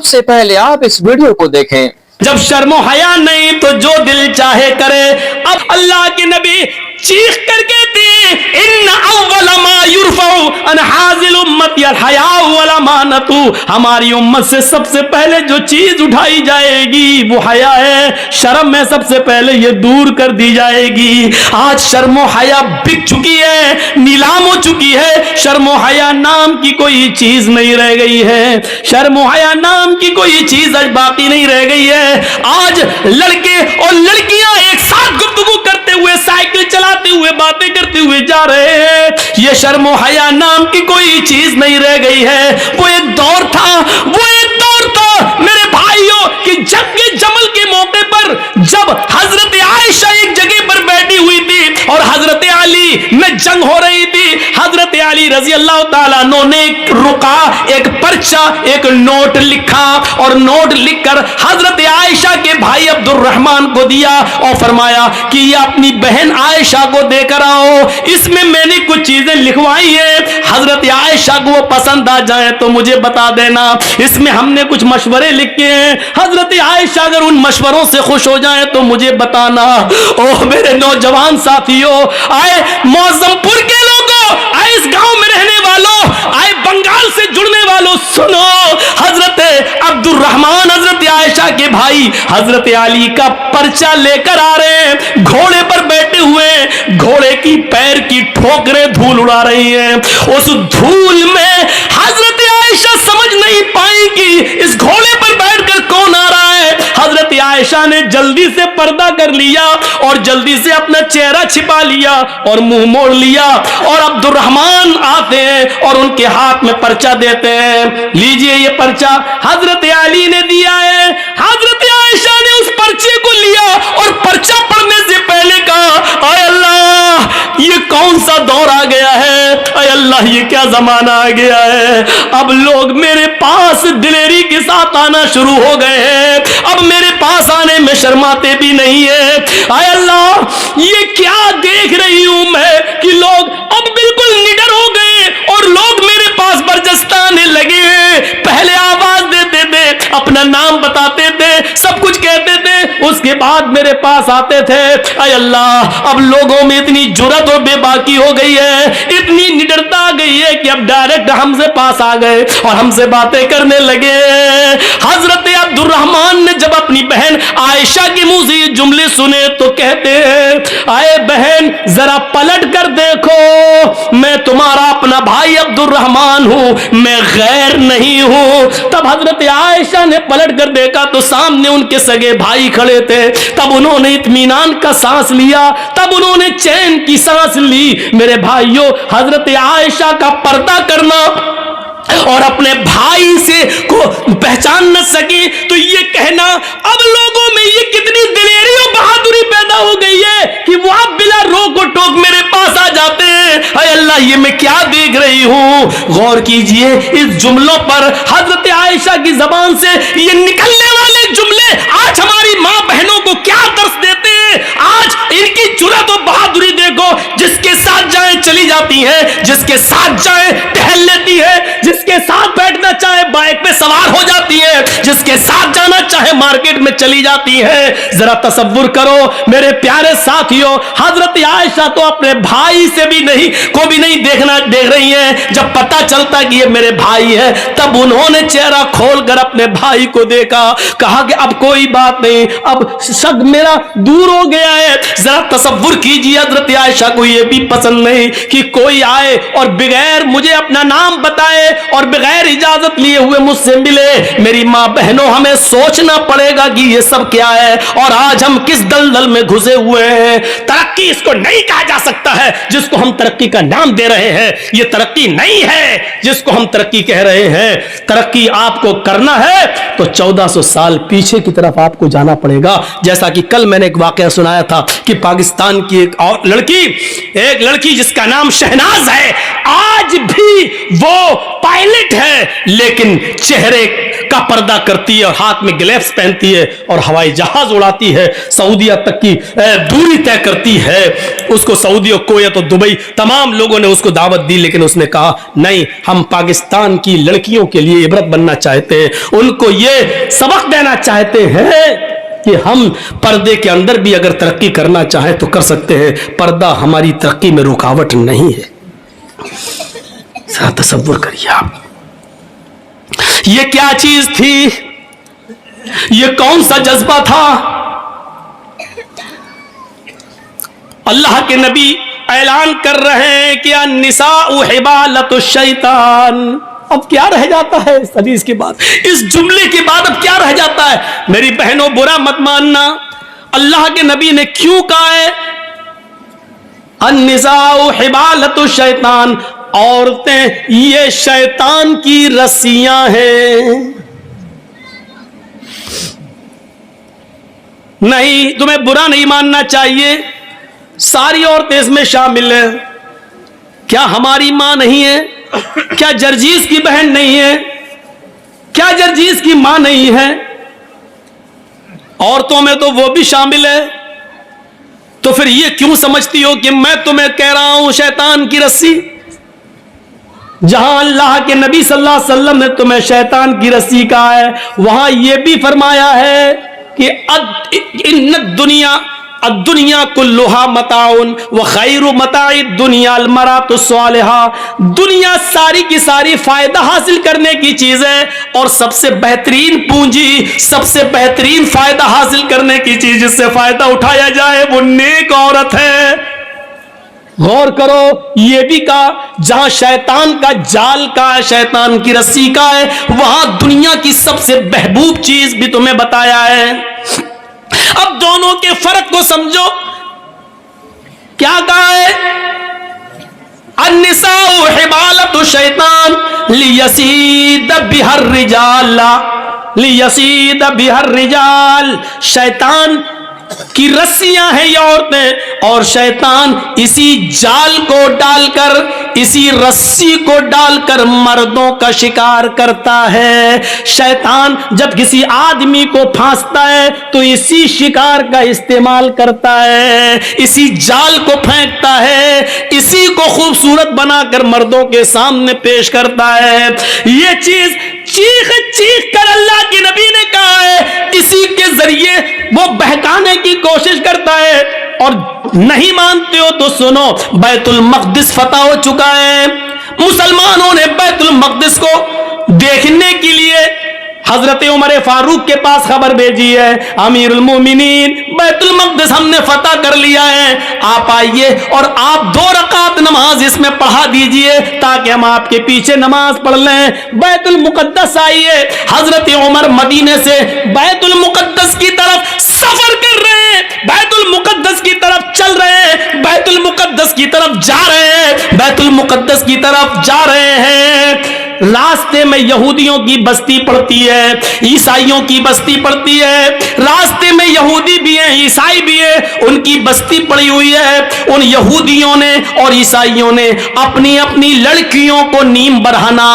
सबसे पहले आप इस वीडियो को देखें। जब शर्मो हया नहीं तो जो दिल चाहे करे। अब अल्लाह के नबी चीख कर कहते इन अव्वल मा युरफउ अन हाजिल उम्मत अल हया वल अमानतु, हमारी उम्मत से सबसे पहले जो चीज उठाई जाएगी वो हया है। शर्म में सबसे पहले ये दूर कर दी जाएगी। आज शर्मो हया बिक चुकी है, नीलाम हो चुकी है। शर्मो हया नाम की कोई चीज नहीं रह गई है। शर्मो हया नाम की कोई चीज आज बाकी नहीं रह गई है। आज लड़के और लड़कियां एक साथ गुफ्तगू करते हुए, साइकिल चलाते हुए, बातें करते हुए जा रहे हैं। ये शर्म और हया नाम की कोई चीज नहीं रह गई है। वो एक दौर था मेरे भाइयों कि जंगे जमल के मौके पर जब हजरत आयशा एक जगह पर बैठी हुई थी और हजरत अली में जंग हो रही थी। हजरत अली रजी अल्लाह ताला अन्हु ने एक पर्चा, एक नोट लिखा और नोट लिखकर हजरत आयशा के भाई अब्दुर्रहमान को दिया और फरमाया कि ये अपनी बहन आयशा को देकर आओ, इसमें मैंने कुछ चीजें लिखवाई है। हजरत आयशा को वो पसंद आ जाए तो मुझे बता देना। इसमें हमने कुछ मशवरे लिखे हैं, हजरत आयशा अगर उन मशवरों से खुश हो जाए तो मुझे बताना। ओह मेरे नौजवान साथियों, आए मौजमपुर के लोगों, आए इस गांव में रहने वालों, आए बंगाल से जुड़ने वालों, सुनो। हजरत अब्दुर्रहमान हजरत आयशा के भाई हजरत अली का पर्चा लेकर आ रहे हैं, घोड़े पर बैठे हुए, घोड़े की पैर की ठोकरें धूल उड़ा रही हैं। उस धूल में हजरत आयशा समझ नहीं पाई कि इस घोड़े पर बैठकर कौन आ रहा है। हजरत आयशा ने जल्दी से पर्दा कर लिया और जल्दी से अपना चेहरा छिपा लिया और मुंह मोड़ लिया। और अब्दुर्रहमान आते हैं और उनके हाथ में पर्चा देते हैं, लीजिए ये पर्चा हजरत अली ने दिया है। हजरत आयशा ने उस पर्चे को लिया और पर्चा पढ़ने से पहले कहा, आय अल्लाह ये कौन सा दौर आ गया है, आय अल्लाह ये क्या जमाना आ गया है। अब लोग मेरे पास दिलेरी के साथ आना शुरू हो गए हैं, अब मेरे पास आने में शर्माते भी नहीं है। आय अल्लाह ये क्या देख रही हूं मैं कि लोग अब बिल्कुल निडर हो गए और लोग मेरे पास बरजस्ता आने लगे हैं। पहले आवाज देते थे, अपना नाम बताते थे, सब कुछ कहते थे, उसके बाद मेरे पास आते थे। आय अल्लाह अब लोगों में इतनी जुर्रत और बेबाकी हो गई है, इतनी निडरता आ गई है कि अब डायरेक्ट हमसे पास आ गए और हमसे बातें करने लगे। हजरत अब्दुर्रहमान ने जब अपनी बहन आयशा के मुंह से ये जुमले सुने तो कहते हैं, आए बहन जरा पलट कर देखो, मैं तुम्हारा अपना भाई अब्दुर्रहमान हूं, मैं गैर नहीं हूं। तब हजरत आयशा ने पलट कर देखा तो सामने उनके सगे भाई खड़े थे। तब उन्होंने इत्मीनान का सांस लिया, तब उन्होंने चैन की सांस ली। मेरे भाइयों, हजरत आयशा का पर्दा करना और अपने भाई से को पहचान न सके तो ये कहना, अब लोगों में ये कितनी दिलेरी और बहादुरी पैदा हो गई है कि वो आप बिना रोक और टोक मेरे पास आ जाते हैं। हाय अल्लाह ये मैं क्या देख रही हूं। गौर कीजिए इस जुमलों पर, हजरत आयशा की जबान से ये निकलने वाले जुमले आज हमारी मां बहनों को क्या दर्श देते हैं। आज इनकी जुर्रत और बहादुरी देखो, जिसके साथ जाए चली जाती है, जिसके साथ जाए टहल लेती है, जिसके साथ बैठना चाहे बाइक पे सवार हो जाती है, जिसके साथ जाना चाहे मार्केट में चली जाती है। जरा तसव्वुर करो मेरे प्यारे साथियों, हजरत आयशा तो अपने भाई से भी नहीं देख रही है। जब पता चलता कि ये मेरे भाई है तब उन्होंने चेहरा खोलकर अपने भाई को देखा, कहा कि अब कोई बात नहीं, अब शक मेरा दूर हो गया है। जरा तसव्वुर कीजिए, हजरत आयशा को ये भी पसंद नहीं कि कोई आए और बगैर मुझे अपना नाम बताए और बगैर इजाजत लिए हुए मुझसे मिले। मेरी मां बहनों, हमें सोचना पड़ेगा कि ये सब क्या है और आज हम किस दलदल में घुसे हुए हैं। तरक्की इसको नहीं कहा जा सकता है जिसको हम तरक्की का नाम दे रहे हैं। ये तरक्की नहीं है जिसको हम तरक्की कह रहे हैं। तरक्की आपको करना है तो 1400 साल पीछे की तरफ आपको जाना पड़ेगा। जैसा कि कल मैंने एक वाकया सुनाया था कि पाकिस्तान की एक लड़की जिसका नाम शहनाज है, आज भी वो पायलट है, लेकिन चेहरे मक्का पर्दा करती है और हाथ में ग्लव्स पहनती है और हवाई जहाज उड़ाती है, सऊदीया तक की दूरी तय करती है। उसको सऊदी और कुवैत और दुबई तमाम लोगों ने उसको दावत दी, लेकिन उसने कहा नहीं, हम पाकिस्तान की लड़कियों के लिए इबरत बनना चाहते हैं, उनको ये सबक देना चाहते हैं कि हम पर्दे के अंदर भी अगर तरक्की करना चाहें तो कर सकते हैं, पर्दा हमारी तरक्की में रुकावट नहीं है। तसव्वुर करिए आप, ये क्या चीज थी, ये कौन सा जज्बा था। अल्लाह के नबी ऐलान कर रहे हैं कि अन्निसाउ हिबालतु शैतान। अब क्या रह जाता है इस हदीस के बाद, इस जुमले के बाद अब क्या रह जाता है। मेरी बहनों, बुरा मत मानना, अल्लाह के नबी ने क्यों कहा है अन्निसाउ हिबालतु शैतान, औरतें ये शैतान की रस्सियां हैं। नहीं, तुम्हें बुरा नहीं मानना चाहिए, सारी औरतें इसमें शामिल है। क्या हमारी मां नहीं है? क्या जर्जीस की बहन नहीं है? क्या जर्जीस की मां नहीं है? औरतों में तो वो भी शामिल है। तो फिर ये क्यों समझती हो कि मैं तुम्हें कह रहा हूं शैतान की रस्सी, जहां अल्लाह के नबी सल्लल्लाहु अलैहि वसल्लम ने तुम्हें शैतान की रस्सी कहा है, वहां यह भी फरमाया है कि दुनिया कुल्लुहा मताउन व खैरु मताइ दुनिया अल मरातु सालिहा। दुनिया सारी की सारी फायदा हासिल करने की चीज है और सबसे बेहतरीन पूंजी, सबसे बेहतरीन फायदा हासिल करने की चीज, जिससे फायदा उठाया जाए, वो नेक औरत है। गौर करो, ये भी कहा जहां शैतान का जाल का है, शैतान की रस्सी का है, वहां दुनिया की सबसे महबूब चीज भी तुम्हें बताया है। अब दोनों के फर्क को समझो, क्या कहा है अन्निसाउ हिबालतु शैतान लियसीद बिहर रिजाल, लियसीद बिहर रिजाल। शैतान की रस्सियां हैं ये औरतें, और शैतान इसी जाल को डालकर, इसी रस्सी को डालकर मर्दों का शिकार करता है। शैतान जब किसी आदमी को फांसता है तो इसी शिकार का इस्तेमाल करता है, इसी जाल को फेंकता है, इसी को खूबसूरत बनाकर मर्दों के सामने पेश करता है। ये चीज चीख चीख कर अल्लाह के नबी ने कहा है, इसी के जरिए वो बहकाने की कोशिश करता है। और नहीं मानते हो तो सुनो, बैतुल मक़दिस फतह हो चुका है, मुसलमानों ने बैतुल मक़दिस को देखने के लिए हजरत उमर फारूक के पास खबर भेजी है, अमीरुल मोमिनीन बैतुल मक़दिस हमने फतह कर लिया है, आप आइए और आप 2 रकात नमाज इसमें पढ़ा दीजिए ताकि हम आपके पीछे नमाज पढ़ लें। बैतुल मुक़द्दस आइए। हजरत उमर मदीने से बैतुल मुक़द्दस की तरफ सफर कर रहे हैं, बैतुल मुक़द्दस की तरफ चल रहे हैं, बैतुल मुक़द्दस की तरफ जा रहे हैं, बैतुल मुक़द्दस की तरफ जा रहे हैं। रास्ते में यहूदियों की बस्ती पड़ती है, ईसाइयों की बस्ती पड़ती है, रास्ते में यहूदी भी हैं, ईसाई भी है, उनकी बस्ती पड़ी हुई है। उन यहूदियों ने और ईसाइयों ने अपनी अपनी लड़कियों को नीम बरहाना,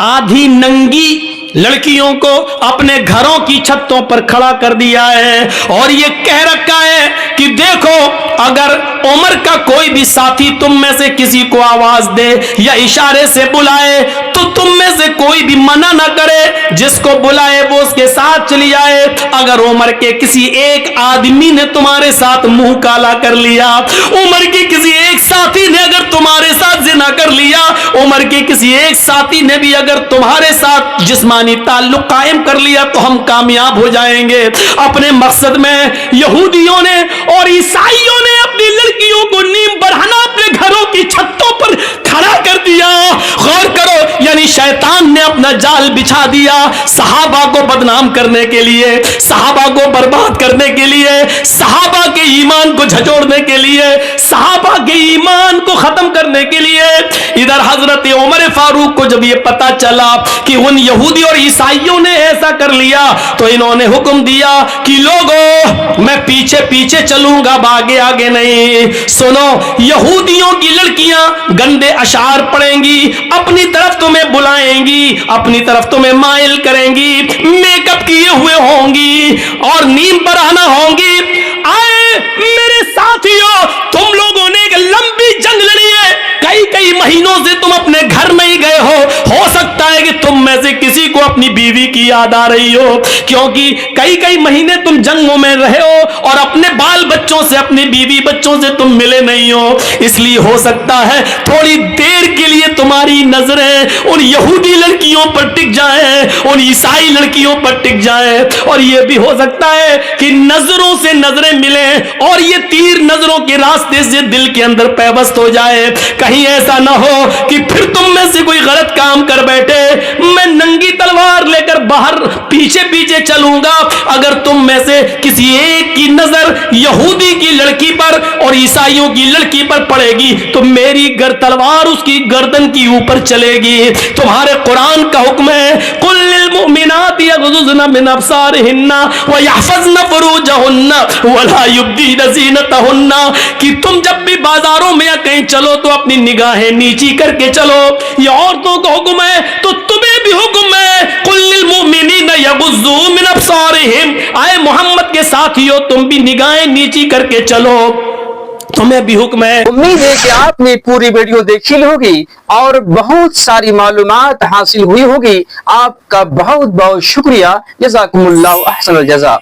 आधी नंगी लड़कियों को अपने घरों की छतों पर खड़ा कर दिया है और ये कह रखा है कि देखो, अगर उमर का कोई भी साथी तुम में से किसी को आवाज दे या इशारे से बुलाए तो तुम में से कोई भी मना ना करे, जिसको बुलाए वो उसके साथ चली जाए। अगर उमर के किसी एक आदमी ने तुम्हारे साथ मुंह काला कर लिया, उमर के किसी एक साथी ने अगर तुम्हारे साथ जिना कर लिया, उमर के किसी एक साथी ने भी अगर तुम्हारे साथ जिस्मानी ताल्लुक कायम कर लिया, तो हम कामयाब हो जाएंगे अपने मकसद में। यहूदियों ने और ईसाइयों ने अपनी लड़कियों को नीम बढ़ाना अपने घरों की छतों पर खड़ा कर दिया। गौर करो, यानी शैतान ने अपना जाल बिछा दिया सहाबा को बदनाम करने के लिए, सहाबा को बर्बाद करने के लिए, सहाबा के ईमान को झंझोड़ने के लिए, सहाबा के ईमान को खत्म करने के लिए। इधर हजरत उमर फारूक को जब ये पता चला कि उन यहूदी और ईसाइयों ने ऐसा ऐसा कर लिया तो इन्होंने हुक्म दिया कि लोगों मैं पीछे पीछे चलूंगा, आगे आगे नहीं। सुनो, यहूदियों की लड़कियां गंदे अशार पढ़ेंगी, अपनी तरफ तुम्हें बुलाएंगी, अपनी तरफ तुम्हें माइल करेंगी, मेकअप किए हुए होंगी और नीम पर आना होंगी। आए मेरे साथियों, तुम लोगों ने एक लंबी जंग लड़ी है, कई कई महीनों से तुम अपने घर नहीं गए हो सकता है कि तुम में से किसी को अपनी बीवी की याद आ रही हो, क्योंकि कई कई महीने तुम जंगों में रहे हो और अपने बाल बच्चों से, अपनी बीवी बच्चों से तुम मिले नहीं हो। इसलिए हो सकता है थोड़ी देर के लिए तुम्हारी नजरें उन यहूदी लड़कियों पर टिक जाए, उन ईसाई लड़कियों पर टिक जाए, और यह भी हो सकता है कि नजरों से नजरें मिले और ये तीर नजरों के रास्ते से दिल के अंदर पैबस्त हो जाए। कहीं ऐसा ना हो कि फिर तुम में से कोई गलत काम कर बैठे, मैं नंगी तलवार लेकर बाहर पीछे पीछे चलूंगा। अगर तुम में से किसी एक की नजर यहूदी की लड़की पर और ईसाइयों की लड़की पर पड़ेगी तो मेरी तलवार उसकी गर्दन की ऊपर चलेगी। तुम्हारे कुरान का हुक्म है, कुल लिल मुमिनाति यगजुज़ना मिन अब्सारिहिन्ना व यहफ़ज़ना फ़ुरूजहुन्ना वला युब्दीना ज़ीनतहुन्ना, कि तुम जब भी बाजारों में या कहीं चलो तो अपनी निगाहें नीची करके चलो। ये औरतों को हुक्म है तो तुम्हें भी हुक्म है, कुल लिल मुमिनीना यगुज़्ज़ू मिन अब्सारिहिम। आए मोहम्मद के साथियों, तुम भी निगाहें नीची करके चलो, तुम्हें भी हुक्म है। उम्मीद है कि आपने पूरी वीडियो देखी होगी और बहुत सारी मालूमात हासिल हुई होगी। आपका बहुत बहुत शुक्रिया। जज़ाकुमुल्लाहु अहसनुल जज़ा।